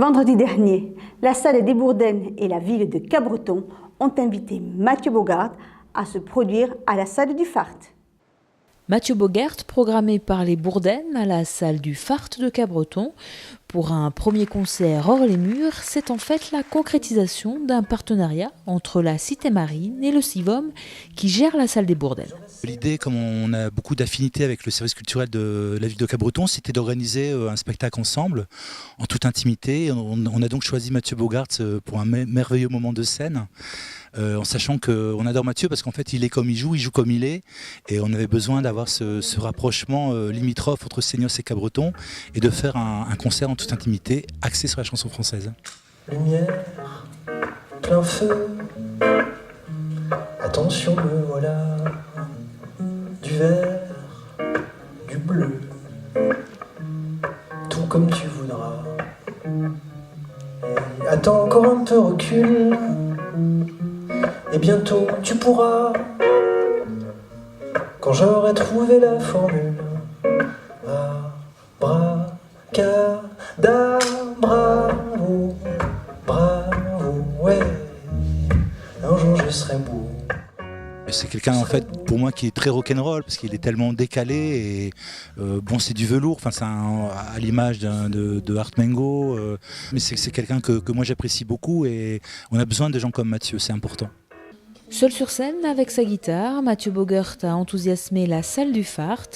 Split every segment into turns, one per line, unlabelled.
Vendredi dernier, la salle des Bourdaines et la ville de Cabreton ont invité Mathieu Bogart à se produire à la salle du Fart.
Mathieu Bogart, programmé par les Bourdaines à la salle du Fart de Cabreton pour un premier concert hors les murs, c'est en fait la concrétisation d'un partenariat entre la Cité Marine et le Civom qui gère la salle des Bourdaines.
L'idée, comme on a beaucoup d'affinités avec le service culturel de la ville de Cabreton, c'était d'organiser un spectacle ensemble, en toute intimité. On a donc choisi Mathieu Bogart pour un merveilleux moment de scène, en sachant qu'on adore Mathieu parce qu'en fait il est comme il joue comme il est, et on avait besoin d'avoir ce rapprochement limitrophe entre Seignos et Cabreton et de faire un concert en toute intimité axé sur la chanson française.
Lumière, plein feu, attention me voilà, du vert, du bleu, tout comme tu voudras. Et attends encore un peu, recule, et bientôt tu pourras, quand j'aurai trouvé la formule. Bravo, bravo, ouais, un jour je serai beau.
C'est quelqu'un en fait pour moi qui est très rock'n'roll parce qu'il est tellement décalé et bon, c'est du velours, enfin c'est à l'image de Art Mengo, mais c'est quelqu'un que moi j'apprécie beaucoup et on a besoin de gens comme Mathieu, c'est important.
Seul sur scène avec sa guitare, Mathieu Bogart a enthousiasmé la salle du Fart.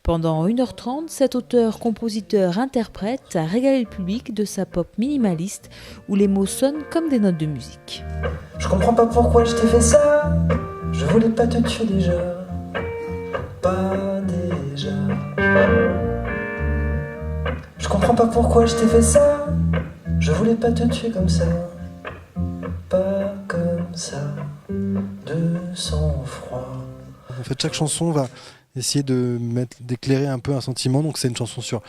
Pendant 1h30, cet auteur-compositeur-interprète a régalé le public de sa pop minimaliste où les mots sonnent comme des notes de musique.
Je comprends pas pourquoi je t'ai fait ça, je voulais pas te tuer déjà, pas déjà. Je comprends pas pourquoi je t'ai fait ça, je voulais pas te tuer comme ça, pas comme ça, de sang-froid.
En fait, chaque chanson va essayer d'éclairer un peu un sentiment. Donc c'est une chanson sur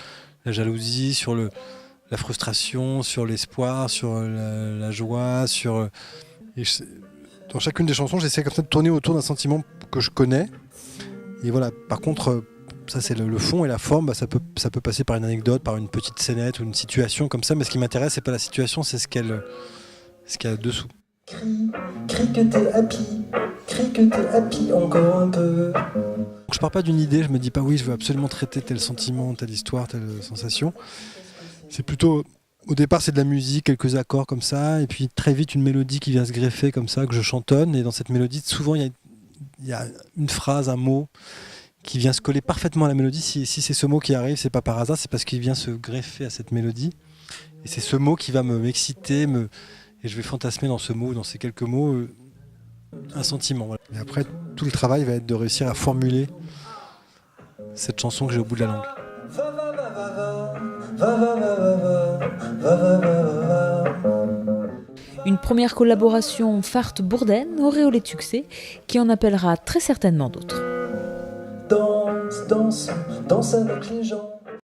la jalousie, sur la frustration, sur l'espoir, sur la joie, dans chacune des chansons, j'essaie comme ça de tourner autour d'un sentiment que je connais. Et voilà, par contre, ça c'est le fond et la forme, ça peut passer par une anecdote, par une petite scénette ou une situation comme ça, mais ce qui m'intéresse, c'est pas la situation, c'est ce qu'il y a dessous.
Crie que t'es happy encore un peu.
Je pars pas d'une idée, je me dis pas oui, je veux absolument traiter tel sentiment, telle histoire, telle sensation. C'est plutôt, au départ c'est de la musique, quelques accords comme ça, et puis très vite une mélodie qui vient se greffer comme ça, que je chantonne, et dans cette mélodie, souvent il y a une phrase, un mot qui vient se coller parfaitement à la mélodie. Si c'est ce mot qui arrive, c'est pas par hasard, c'est parce qu'il vient se greffer à cette mélodie. Et c'est ce mot qui va m'exciter, et je vais fantasmer dans ce mot, dans ces quelques mots, un sentiment. Voilà. Et après, tout le travail va être de réussir à formuler cette chanson que j'ai au bout de la langue.
Une première collaboration Fart-Bourdaine auréolée de succès qui en appellera très certainement d'autres.
Danse avec les gens.